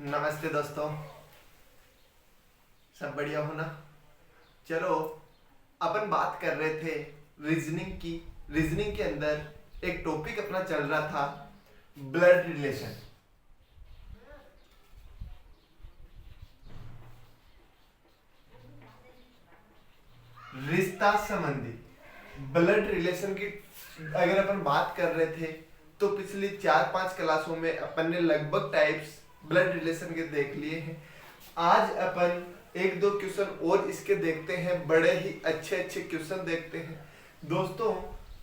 नमस्ते दोस्तों, सब बढ़िया हो ना। चलो, अपन बात कर रहे थे रीजनिंग की। रीजनिंग के अंदर एक टॉपिक अपना चल रहा था, ब्लड रिलेशन। रिश्ता संबंधी ब्लड रिलेशन की अगर अपन बात कर रहे थे तो पिछली 4-5 क्लासों में अपन ने लगभग टाइप्स ब्लड रिलेशन के देख लिए हैं। आज अपन एक दो क्वेश्चन और इसके देखते हैं, बड़े ही अच्छे अच्छे क्वेश्चन देखते हैं। दोस्तों,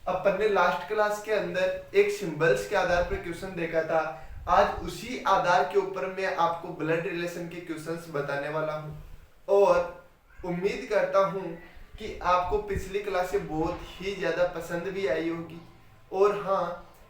अपन ने लास्ट क्लास के अंदर एक सिंबल्स के आधार पर क्वेश्चन देखा था। आज उसी आधार के ऊपर मैं आपको ब्लड रिलेशन के क्वेश्चंस बताने वाला हूं और उम्मीद करता हूं कि आपको पिछली क्लासें बहुत ही ज़्यादा पसंद भी आई होगी। और हाँ,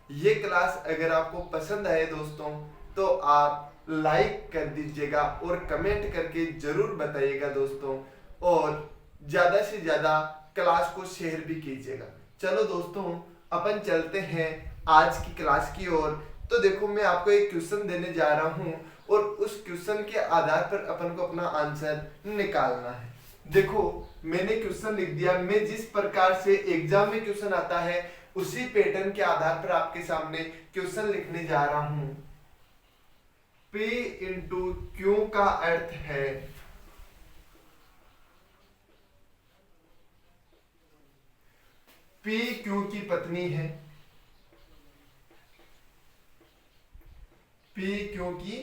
ये क्लास अगर आपको पसंद आए दोस्तों तो आप लाइक कर दीजिएगा और कमेंट करके ज़रूर बताइएगा दोस्तों, और ज़्यादा से ज़्यादा क्लास को शेयर भी कीजिएगा। चलो दोस्तों, अपन चलते हैं आज की क्लास की ओर। तो देखो, मैं आपको एक क्वेश्चन देने जा रहा हूँ और उस क्वेश्चन के आधार पर अपन को अपना आंसर निकालना है। देखो, मैंने क्वेश्चन लिख दिया। मैं जिस प्रकार से एग्जाम में क्वेश्चन आता है उसी पैटर्न के आधार पर आपके सामने क्वेश्चन लिखने जा रहा हूं। P इंटू क्यू का अर्थ है P क्यू की पत्नी है। P क्यू की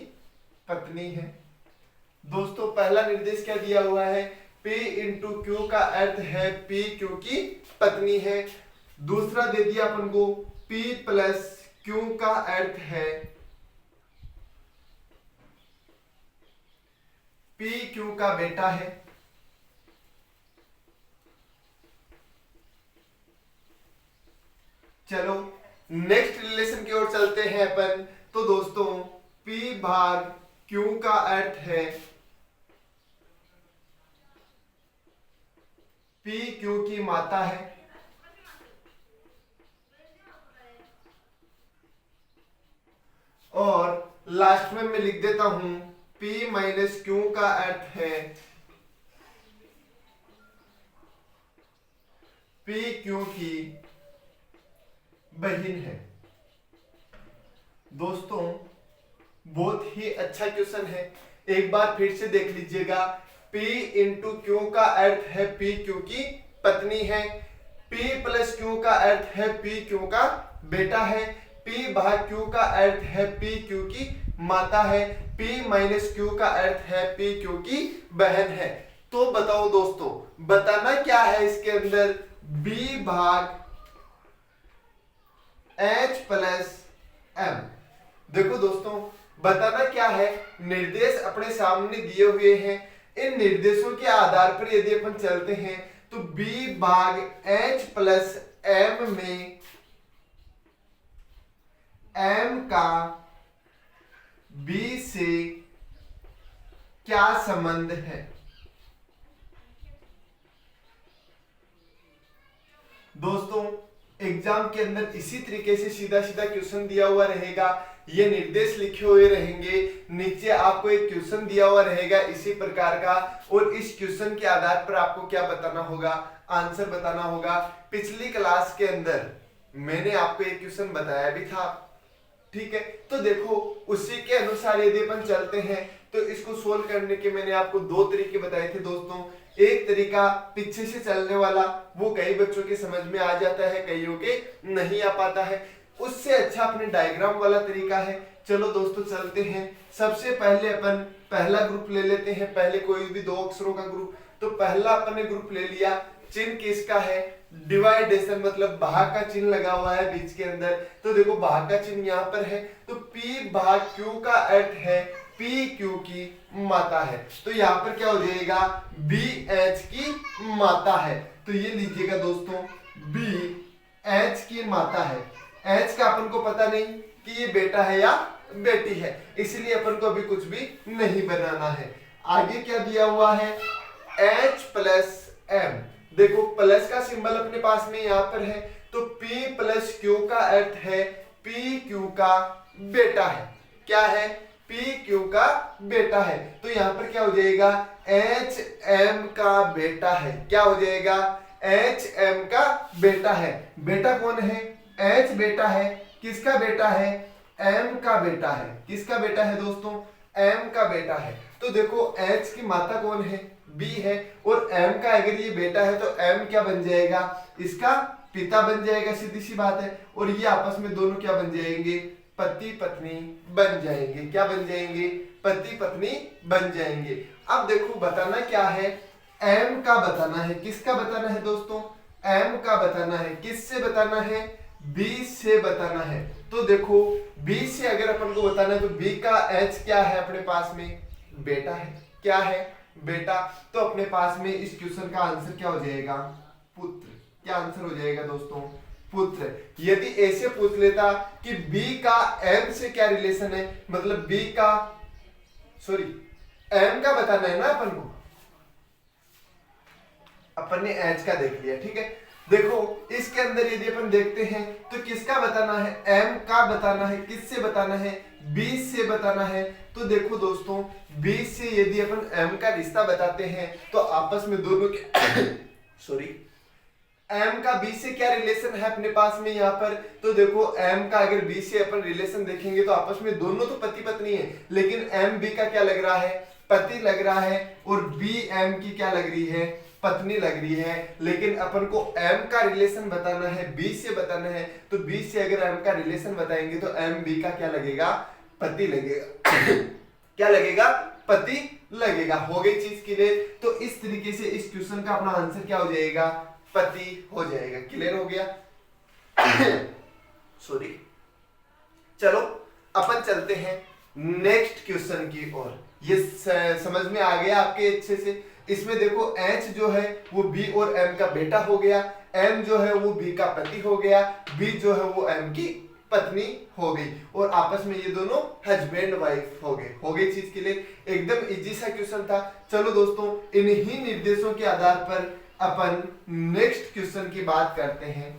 पत्नी है। दोस्तों, पहला निर्देश क्या दिया हुआ है? P इंटू क्यू का अर्थ है P क्यू की पत्नी है। दूसरा दे दिया अपन को P प्लस क्यू का अर्थ है P क्यू का बेटा है। चलो नेक्स्ट रिलेशन की ओर चलते हैं अपन। तो दोस्तों, P भाग Q का अर्थ है P Q की माता है। और लास्ट में मैं लिख देता हूं P माइनस क्यू का अर्थ है P क्यू की बहन है। दोस्तों, बहुत ही अच्छा क्वेश्चन है, एक बार फिर से देख लीजिएगा। P इंटू क्यू का अर्थ है P क्यू की पत्नी है। P प्लस क्यू का अर्थ है P क्यू का बेटा है। P भाग क्यू का अर्थ है P क्यू की माता है। P माइनस क्यू का अर्थ है P क्यू की बहन है। तो बताओ दोस्तों, बताना क्या है इसके अंदर? B भाग H प्लस M। देखो दोस्तों, बताना क्या है? निर्देश अपने सामने दिए हुए हैं। इन निर्देशों के आधार पर यदि अपन चलते हैं तो B भाग H प्लस M में M का B से क्या संबंध है? दोस्तों, एग्जाम के अंदर इसी तरीके से सीधा सीधा क्वेश्चन दिया हुआ रहेगा, ये निर्देश लिखे हुए रहेंगे, नीचे आपको एक क्वेश्चन दिया हुआ रहेगा इसी प्रकार का, और इस क्वेश्चन के आधार पर आपको क्या बताना होगा? आंसर बताना होगा। पिछली क्लास के अंदर मैंने आपको एक क्वेश्चन बताया भी था, ठीक है? तो देखो, उसी के अनुसार यदि अपन चलते हैं तो इसको सोल्व करने के मैंने आपको दो तरीके बताए थे दोस्तों। एक तरीका पीछे से चलने वाला, वो कई बच्चों के समझ में आ जाता है, कईयों के नहीं आ पाता है। उससे अच्छा अपने डायग्राम वाला तरीका है। चलो दोस्तों, चलते हैं। सबसे पहले अपन पहला ग्रुप ले लेते हैं, पहले कोई भी दो अक्षरों का ग्रुप। तो पहला अपन ने ग्रुप ले लिया। चिन्ह किसका है? डिवाइडेशन, मतलब भाग का चिन्ह लगा हुआ है बीच के अंदर। तो देखो, भाग का चिन्ह यहाँ पर है, तो P भाग Q का अर्थ है P Q की माता है। तो यहाँ पर क्या हो जाएगा? B H की माता है। तो ये लीजिएगा दोस्तों, B H की माता है। H का अपन को पता नहीं कि ये बेटा है या बेटी है, इसलिए अपन को अभी कुछ भी नहीं बनाना है। आगे क्या दिया हुआ है? H plus M। देखो, प्लस का सिंबल अपने पास में यहाँ पर है, तो P प्लस Q का अर्थ है P Q का बेटा है। क्या है? P पी क्यू का बेटा है। तो यहाँ पर क्या हो जाएगा, एच एम का बेटा है। क्या हो जाएगा, एच एम का बेटा है। बेटा कौन है, एच बेटा है। किसका बेटा है, एम का बेटा है। किसका बेटा है दोस्तों, एम का बेटा है। तो देखो एच की माता कौन है, बी है, और एम का अगर ये बेटा है तो एम क्या बन जाएगा, इसका पिता बन जाएगा, सीधी सी बात है। और ये आपस में दोनों क्या बन जाएंगे, पति पत्नी बन जाएंगे। क्या बन जाएंगे, पति पत्नी बन जाएंगे। अब देखो बताना क्या है, एम का बताना है। किसका बताना है दोस्तों, एम का बताना है। किससे बताना है, बी से बताना है। तो देखो बी से अगर अपन को बताना है तो बी का एच क्या है अपने पास में, बेटा है। क्या है, बेटा। तो अपने पास में इस क्वेश्चन का आंसर क्या हो जाएगा, पुत्र। क्या आंसर हो जाएगा दोस्तों, पुत्र। यदि ऐसे पूछ लेता कि बी का एम से क्या रिलेशन है, मतलब बी का एम का बताना है ना अपन को, अपन ने एच का देख लिया, ठीक है। देखो इसके अंदर यदि अपन देखते हैं तो किसका बताना है, एम का बताना है। किससे बताना है, बी से बताना है। तो देखो दोस्तों बी से यदि अपन एम का रिश्ता बताते हैं तो आपस में दोनों के एम का बी से क्या रिलेशन है अपने पास में यहाँ पर। तो देखो एम का अगर बी से अपन रिलेशन देखेंगे तो आपस में दोनों तो पति पत्नी है, लेकिन एम बी का क्या लग रहा है, पति लग रहा है, और बी एम की क्या लग रही है, पत्नी लग रही है। लेकिन अपन को एम का रिलेशन बताना है, बी से बताना है। तो बी से अगर एम का रिलेशन बताएंगे तो एम बी का क्या लगेगा, पति लगेगा। क्या लगेगा, पति लगेगा। हो गई चीज क्लियर। तो इस तरीके से इस क्वेश्चन का अपना आंसर क्या हो जाएगा, पति हो जाएगा। क्लियर हो गया। चलो अपन चलते हैं नेक्स्ट क्वेश्चन की ओर। ये समझ में आ गया आपके अच्छे से। इसमें देखो एच जो है वो बी और एम का बेटा हो गया, एम जो है वो बी का पति हो गया, बी जो है वो एम की पत्नी हो गई, और आपस में ये दोनों हस्बैंड वाइफ हो गए। हो गई चीज के लिए एकदम इजी सा क्वेश्चन था। चलो दोस्तों इन्हीं निर्देशों के आधार पर अपन नेक्स्ट क्वेश्चन की बात करते हैं।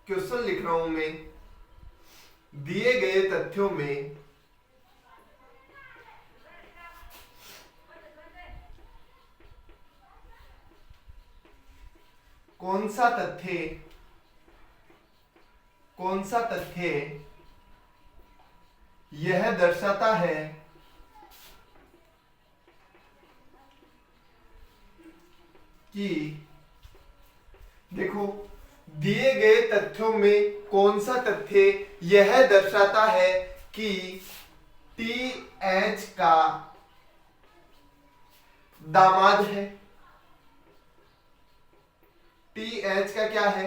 क्वेश्चन लिख रहा हूं मैं, दिए गए तथ्यों में कौन सा तथ्य यह दर्शाता है कि, देखो दिए गए तथ्यों में कौन सा तथ्य यह दर्शाता है कि टी एच का दामाद है। टी एच का क्या है,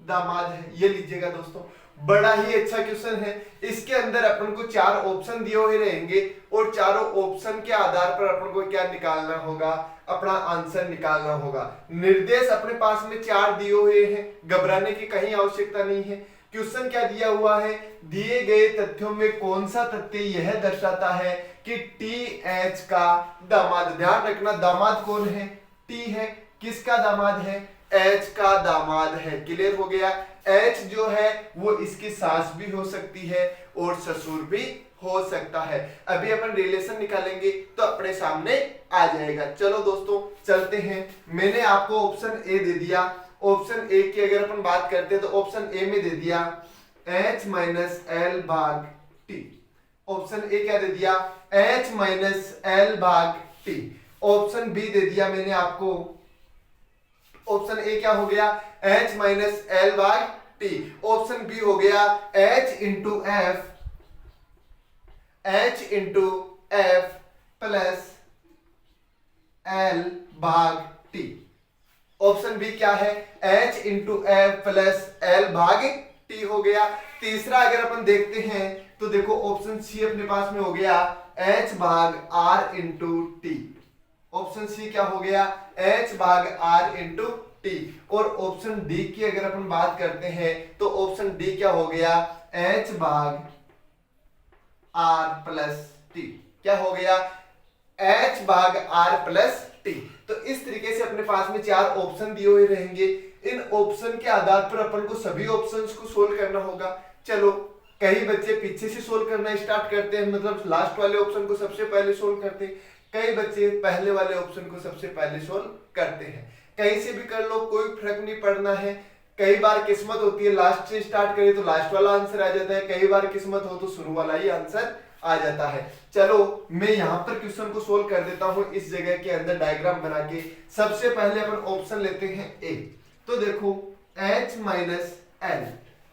दामाद है। ये लीजिएगा दोस्तों, बड़ा ही अच्छा क्वेश्चन है। इसके अंदर अपन को 4 ऑप्शन दिए हुए रहेंगे और चारों ऑप्शन के आधार पर अपन को क्या निकालना होगा, अपना आंसर निकालना होगा। निर्देश अपने पास में 4 दिए हुए हैं, घबराने की कहीं आवश्यकता नहीं है। क्वेश्चन क्या दिया हुआ है, दिए गए तथ्यों में कौन सा तथ्य यह दर्शाता है कि टी एच का दामाद। ध्यान रखना दामाद कौन है, टी है। किसका दामाद है, एच का दामाद है। क्लियर हो गया। एच जो है वो इसकी सास भी हो सकती है और ससुर भी हो सकता है। अभी अपन रिलेशन निकालेंगे तो अपने सामने आ जाएगा। चलो दोस्तों चलते हैं। मैंने आपको ऑप्शन ए दे दिया। ऑप्शन ए की अगर अपन बात करते हैं तो ऑप्शन ए में दे दिया H माइनस एल भाग टी। ऑप्शन ए क्या दे दिया, H माइनस एल भाग टी। ऑप्शन बी दे दिया मैंने आपको, ऑप्शन ए क्या हो गया, H माइनस एल भाग टी। ऑप्शन बी हो गया H into F plus L भाग टी। ऑप्शन बी क्या है, H into F plus L भाग टी हो गया। तीसरा अगर अपन देखते हैं तो देखो ऑप्शन सी अपने पास में हो गया H भाग R into T. Option C क्या हो गया, H भाग आर इंटू टी। और ऑप्शन डी की अगर अपन बात करते हैं तो ऑप्शन डी क्या हो गया, H भाग आर प्लस टी। क्या हो गया, H भाग आर प्लस टी। तो इस तरीके से अपने पास में 4 ऑप्शन दिए हुए रहेंगे। इन ऑप्शन के आधार पर अपन को सभी ऑप्शंस को सोल्व करना होगा। चलो कई बच्चे पीछे से सोल्व करना स्टार्ट करते हैं, मतलब लास्ट वाले ऑप्शन को सबसे पहले सोल्व करते हैं, कई बच्चे पहले वाले ऑप्शन को सबसे पहले सोल्व करते हैं। कहीं से भी कर लो, कोई फर्क नहीं पड़ना है। कई बार किस्मत होती है लास्ट से स्टार्ट करें तो लास्ट वाला आंसर आ जाता है, कई बार किस्मत हो तो शुरू वाला ही आंसर आ जाता है। चलो मैं यहाँ पर क्वेश्चन को सोल्व कर देता हूँ इस जगह के अंदर डायग्राम बना के। सबसे पहले अपन ऑप्शन लेते हैं ए। तो देखो H माइनस एल,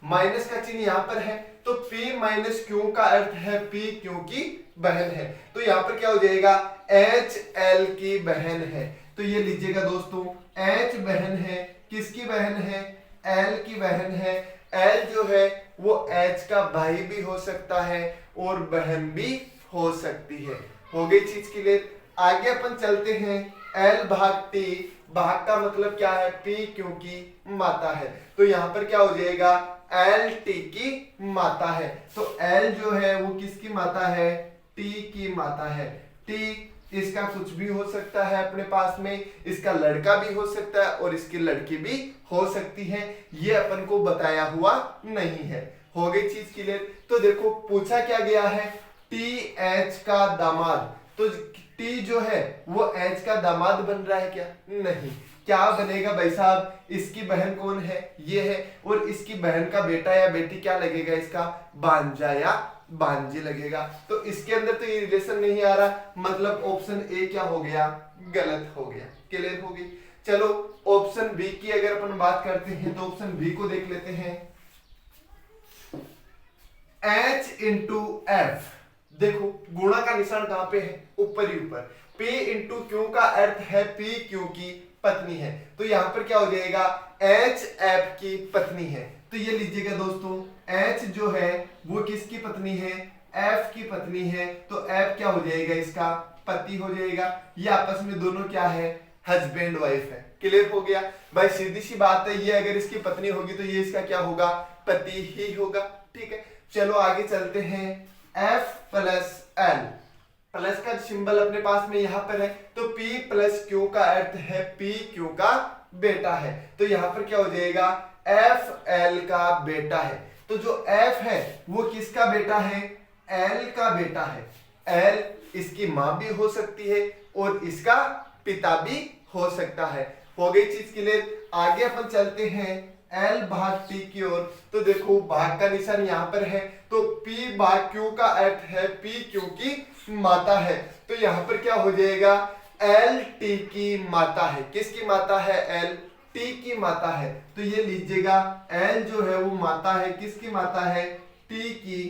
माइनस का चिन्ह यहाँ पर है, तो P माइनस क्यू का अर्थ है P क्यू की बहन है। तो यहाँ पर क्या हो जाएगा, H L की बहन है। तो ये लीजिएगा दोस्तों, H बहन है, किसकी बहन है, L की बहन है। L जो है वो H का भाई भी हो सकता है और बहन भी हो सकती है। हो गई चीज क्लियर। आगे अपन चलते हैं, L भाग T, भाग का मतलब क्या है, P क्योंकि माता है। तो यहाँ पर क्या हो जाएगा, L T की माता है। तो L जो है वो किसकी माता है, T की माता है। T इसका कुछ भी हो सकता है अपने पास में, इसका लड़का भी हो सकता है और इसकी लड़की भी हो सकती है, ये अपन को बताया हुआ नहीं है। हो गई चीज क्लियर। तो देखो पूछा क्या गया है, टी एच का दामाद। तो टी जो है वो एच का दामाद बन रहा है क्या, नहीं। क्या बनेगा भाई साहब, इसकी बहन कौन है, ये है, और इसकी बहन का बेटा या बेटी क्या लगेगा, इसका भांजा या भांजी लगेगा। तो इसके अंदर तो ये रिलेशन नहीं आ रहा, मतलब ऑप्शन ए क्या हो गया, गलत हो गया। क्लियर हो गई। चलो ऑप्शन बी की अगर अपन बात करते हैं तो ऑप्शन बी को देख लेते हैं, H इंटू एफ। देखो गुणा का निशान कहां पे है, ऊपर ही ऊपर। P इंटू क्यू का अर्थ है P क्यू की पत्नी है। तो यहां पर क्या हो जाएगा, H एफ की पत्नी है। तो ये लीजिएगा दोस्तों, H जो है वो किसकी पत्नी है, F की पत्नी है। तो F क्या हो जाएगा, इसका पति हो जाएगा। ये आपस में दोनों क्या है, हस्बैंड वाइफ है। क्लियर हो गया भाई, सीधी सी बात है, ये अगर इसकी पत्नी होगी तो ये इसका क्या होगा, पति ही होगा। ठीक है, चलो आगे चलते हैं। F प्लस L, प्लस का सिंबल अपने पास में यहाँ पर है, तो P प्लस Q का अर्थ है P Q का बेटा है। तो यहाँ पर क्या हो जाएगा, F L का बेटा है। तो जो F है वो किसका बेटा है, L का बेटा है। L इसकी माँ भी हो सकती है और इसका पिता भी हो सकता है। हो गई चीज क्लियर। आगे अपन चलते हैं L भाग T की ओर। तो देखो भाग का निशान यहाँ पर है, तो P भाग Q का अर्थ है P Q की माता है। तो यहाँ पर क्या हो जाएगा, L T की माता है। किसकी माता है, L T की माता है। तो ये लीजिएगा, L जो है वो माता है, किसकी माता है, T की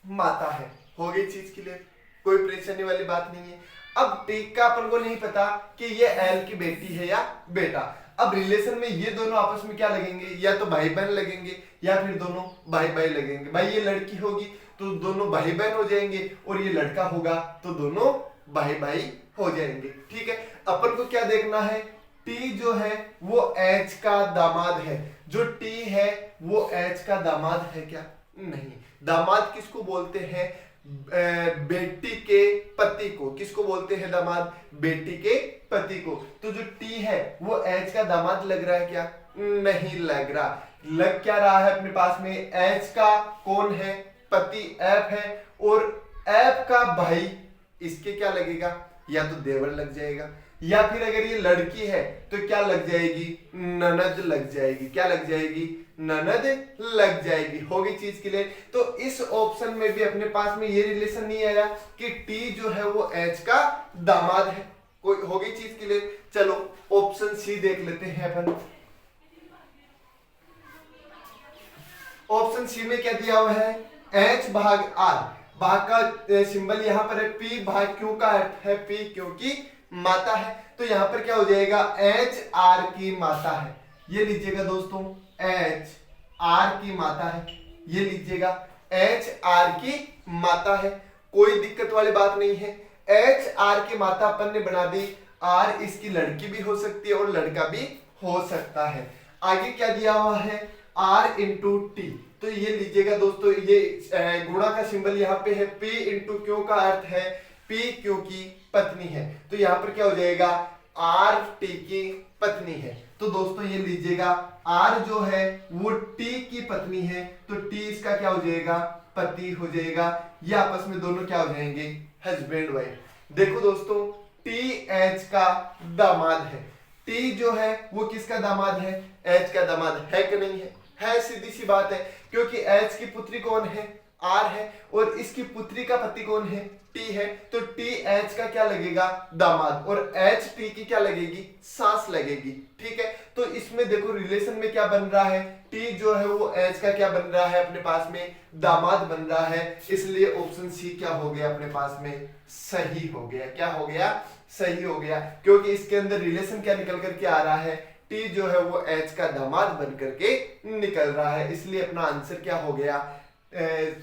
माता है। हो गई चीज क्लियर, कोई परेशानी वाली बात नहीं है। अब T का अपन को नहीं पता कि ये L की बेटी है या बेटा। अब रिलेशन में ये दोनों आपस में क्या लगेंगे, या तो भाई बहन लगेंगे या फिर दोनों भाई भाई लगेंगे। भाई ये लड़की होगी तो दोनों भाई बहन हो जाएंगे, और ये लड़का होगा तो दोनों भाई भाई हो जाएंगे। ठीक है, अपन को क्या देखना है, T जो है वो H का दामाद है। जो T है वो H का दामाद है क्या, नहीं। दामाद किसको बोलते हैं, बेटी के पति को। किसको बोलते हैं दामाद, बेटी के पति को। तो जो T है वो H का दामाद लग रहा है क्या, नहीं लग रहा। लग क्या रहा है अपने पास में, H का कौन है, पति F है, और F का भाई इसके क्या लगेगा, या तो देवर लग जाएगा, या फिर अगर ये लड़की है तो क्या लग जाएगी, ननद लग जाएगी। क्या लग जाएगी, ननद लग जाएगी। होगी चीज के लिए। तो इस ऑप्शन में भी अपने पास में ये रिलेशन नहीं आया कि T जो है वो H का दामाद है। कोई होगी चीज के लिए। चलो ऑप्शन सी देख लेते हैं अपन। ऑप्शन सी में क्या दिया हुआ है, H भाग R। भाग का सिंबल यहाँ पर है, P भाग Q का अर्थ है P क्योंकि माता है। तो यहाँ पर क्या हो जाएगा, H R की माता है। ये लीजिएगा दोस्तों, H R की माता है। ये लीजिएगा H R की माता है, कोई दिक्कत वाली बात नहीं है। H R की माता अपन ने बना दी, R इसकी लड़की भी हो सकती है और लड़का भी हो सकता है। आगे क्या दिया हुआ है, R इंटू टी। तो ये लीजिएगा दोस्तों, ये गुणा का सिंबल यहाँ पे है, P इंटू क्यू का अर्थ है P क्यू की पत्नी है। तो यहाँ पर क्या हो जाएगा, R T की पत्नी है। तो दोस्तों ये लीजिएगा आर जो है वो टी की पत्नी है, तो टी इसका क्या हो जाएगा, पति हो जाएगा। ये आपस में दोनों क्या हो जाएंगे, हस्बैंड वाइफ। देखो दोस्तों टी एच का दामाद है, टी जो है वो किसका दामाद है, एच का दामाद है कि नहीं है सीधी सी बात है, क्योंकि एच की पुत्री कौन है, आर है, और इसकी पुत्री का पति कौन है, टी है। तो टी एच का क्या लगेगा, दामाद, और एच टी की क्या लगेगी, सास लगेगी। ठीक है, तो इसमें देखो रिलेशन में क्या बन रहा है, टी जो है वो एच का क्या बन रहा है, अपने पास में दामाद बन रहा है, इसलिए ऑप्शन सी क्या हो गया अपने पास में, सही हो गया। क्या हो गया, सही हो गया, क्योंकि इसके अंदर रिलेशन क्या निकल करके आ रहा है, टी जो है वो एच का दामाद बन करके निकल रहा है, इसलिए अपना आंसर क्या हो गया,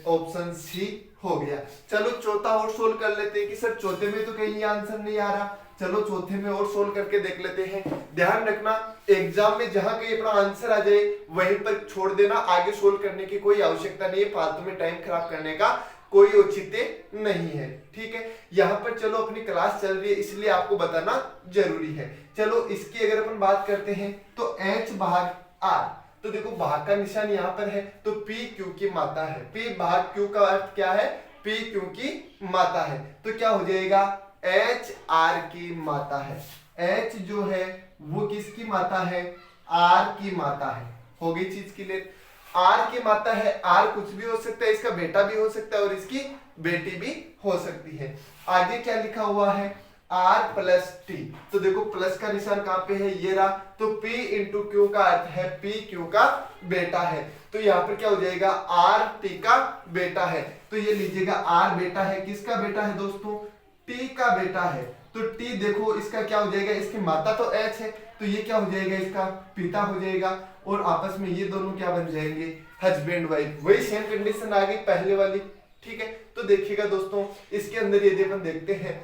ऑप्शन सी हो गया। चलो चौथा और सोल्व कर लेते हैं कि सर चौथे में तो कहीं आंसर नहीं आ रहा, चलो चौथे में और सोल्व करके देख लेते हैं। ध्यान रखना एग्जाम में जहां कहीं अपना आंसर आ जाए वहीं पर छोड़ देना, आगे सोल्व करने की कोई आवश्यकता नहीं है, फालतू में टाइम खराब करने का कोई औचित्य नहीं है। ठीक है, यहाँ पर चलो अपनी क्लास चल रही है इसलिए आपको बताना जरूरी है। चलो इसकी अगर अपन बात करते हैं तो एच भाग आर, तो देखो भाग का निशान यहाँ पर है, तो P Q की माता है, P भाग Q का अर्थ क्या है, P Q की माता है, तो क्या हो जाएगा, H R की माता है। H जो है वो किसकी माता है, R की माता है। हो गई चीज क्लियर, R की माता है, R कुछ भी हो सकता है, इसका बेटा भी हो सकता है और इसकी बेटी भी हो सकती है। आगे क्या लिखा हुआ है, R प्लस टी, तो देखो प्लस का निशान कहां पे है, ये रहा, तो P इंटू क्यू का अर्थ है P क्यू का बेटा है, तो यहाँ पर क्या हो जाएगा, R T का बेटा है। तो ये लीजिएगा R बेटा है, किसका बेटा है दोस्तों, T का बेटा है, तो T देखो इसका क्या हो जाएगा, इसकी माता तो H है, तो ये क्या हो जाएगा, इसका पिता हो जाएगा, और आपस में ये दोनों क्या बन जाएंगे, हस्बैंड वाइफ। वही सेम कंडीशन आ गई पहले वाली। ठीक है, तो देखिएगा दोस्तों इसके अंदर यदि अपन देखते हैं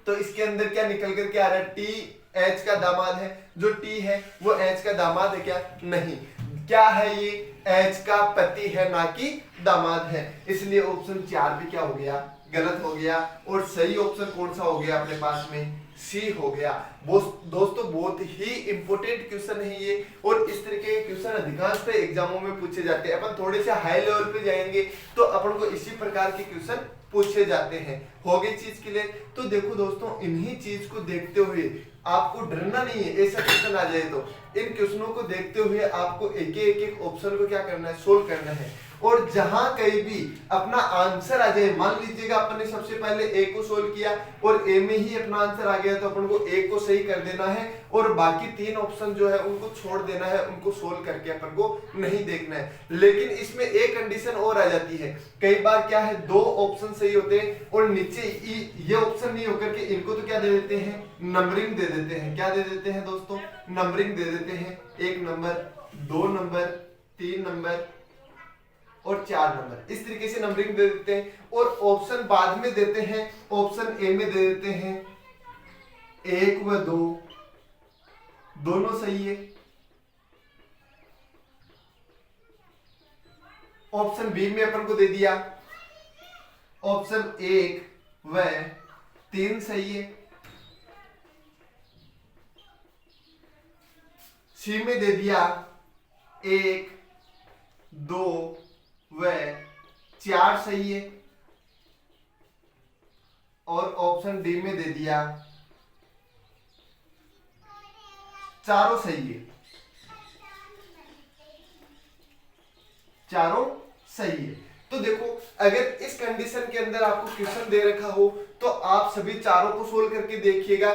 तो इसके अंदर क्या निकल कर के आ रहा है, टी एच का दामाद है, जो टी है वो एच का दामाद है क्या, नहीं, क्या है ये, एच का पति है ना कि दामाद है, इसलिए ऑप्शन 4 भी क्या हो गया, गलत हो गया, और सही ऑप्शन कौन सा हो गया अपने पास में, सी हो गया। दोस्तों बहुत ही इंपॉर्टेंट क्वेश्चन है ये, और इस तरह के क्वेश्चन अधिकांशतः एग्जामों में पूछे जाते हैं। अपन थोड़े से हाई लेवल पे जाएंगे तो अपन को इसी प्रकार के क्वेश्चन पूछे जाते हैं। हो गई चीज क्लियर। तो देखो दोस्तों इन्हीं चीज को देखते हुए आपको डरना नहीं है, ऐसा क्वेश्चन आ जाए तो इन क्वेश्चनों को देखते हुए आपको एक एक ऑप्शन को क्या करना है, सोल्व करना है, और जहां कहीं भी अपना आंसर आ जाए, मान लीजिएगा अपन ने सबसे पहले ए को सोल्व किया और ए में ही अपना आंसर आ गया, तो अपन को ए को सही कर देना है और बाकी 3 ऑप्शन जो है उनको छोड़ देना है, उनको सोल्व करके अपन को नहीं देखना है। लेकिन इसमें एक कंडीशन और आ जाती है, कई बार क्या है 2 ऑप्शन सही होते हैं और नीचे ये ऑप्शन नहीं होकर के इनको तो क्या दे देते हैं, नंबरिंग दे देते हैं। क्या दे देते हैं दोस्तों, नंबरिंग दे देते हैं, 1 नंबर, 2 नंबर, 3 नंबर और 4 नंबर, इस तरीके से नंबरिंग दे देते हैं, और ऑप्शन बाद में देते हैं, ऑप्शन ए में दे देते हैं 1 व 2 दोनों सही है, ऑप्शन बी में अपन को दे दिया ऑप्शन 1 व 3 सही है, सी में दे दिया 1 2 व 4 सही है, और ऑप्शन डी में दे दिया चारों सही है, चारों सही है। तो देखो अगर इस कंडीशन के अंदर आपको क्वेश्चन दे रखा हो तो आप सभी चारों को सोल्व करके देखिएगा।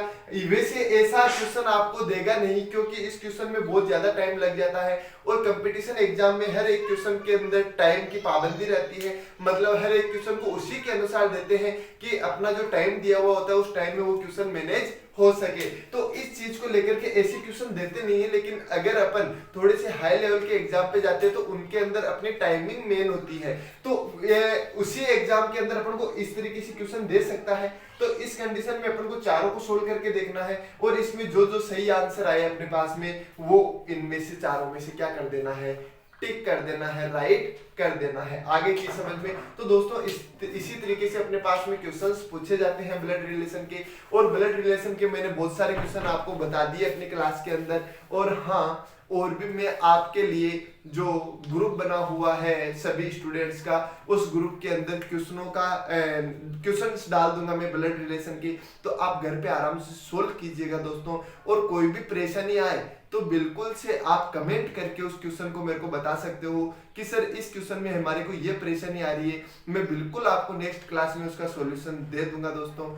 वैसे ऐसा क्वेश्चन आपको देगा नहीं, क्योंकि इस क्वेश्चन में बहुत ज्यादा टाइम लग जाता है, और कंपटीशन एग्जाम में हर एक क्वेश्चन के अंदर टाइम की पाबंदी रहती है, मतलब हर एक क्वेश्चन को उसी के अनुसार देते हैं कि अपना जो टाइम दिया हुआ होता है उस टाइम में वो क्वेश्चन मैनेज हो सके। तो इस चीज को लेकर के ऐसे क्वेश्चन देते नहीं है, लेकिन अगर अपन थोड़े से हाई लेवल के एग्जाम पे जाते हैं तो उनके अंदर अपनी टाइमिंग मेन होती है, तो उसी एग्जाम के अंदर अपन को इस तरीके से क्वेश्चन दे सकता है। तो इस कंडीशन में अपन को चारों को सोल्व करके देखना है, और इसमें जो जो सही आंसर आए अपने पास में वो इनमें से चारों में से क्या कर देना है, टिक कर देना है, राइट कर देना है। आगे की समझ में। तो दोस्तों इसी तरीके से अपने पास में क्वेश्चंस पूछे जाते हैं ब्लड रिलेशन के, और ब्लड रिलेशन के मैंने बहुत सारे क्वेश्चन आपको बता दिए अपनी क्लास के अंदर। और हाँ, और भी मैं आपके लिए जो ग्रुप बना हुआ है सभी स्टूडेंट्स का, उस ग्रुप के अंदर क्वेश्चंस डाल दूंगा मैं ब्लड रिलेशन की, तो आप घर पे आराम से सोल्व कीजिएगा दोस्तों। और कोई भी परेशानी आए तो बिल्कुल से आप कमेंट करके उस क्वेश्चन को मेरे को बता सकते हो कि सर इस क्वेश्चन में हमारे को ये परेशानी आ रही है, मैं बिल्कुल आपको नेक्स्ट क्लास में उसका सॉल्यूशन दे दूंगा दोस्तों।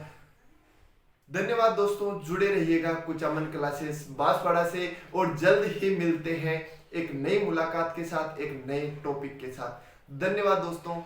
धन्यवाद दोस्तों, जुड़े रहिएगा कुचामन क्लासेस बांसवाड़ा से, और जल्द ही मिलते हैं एक नई मुलाकात के साथ, एक नए टॉपिक के साथ। धन्यवाद दोस्तों।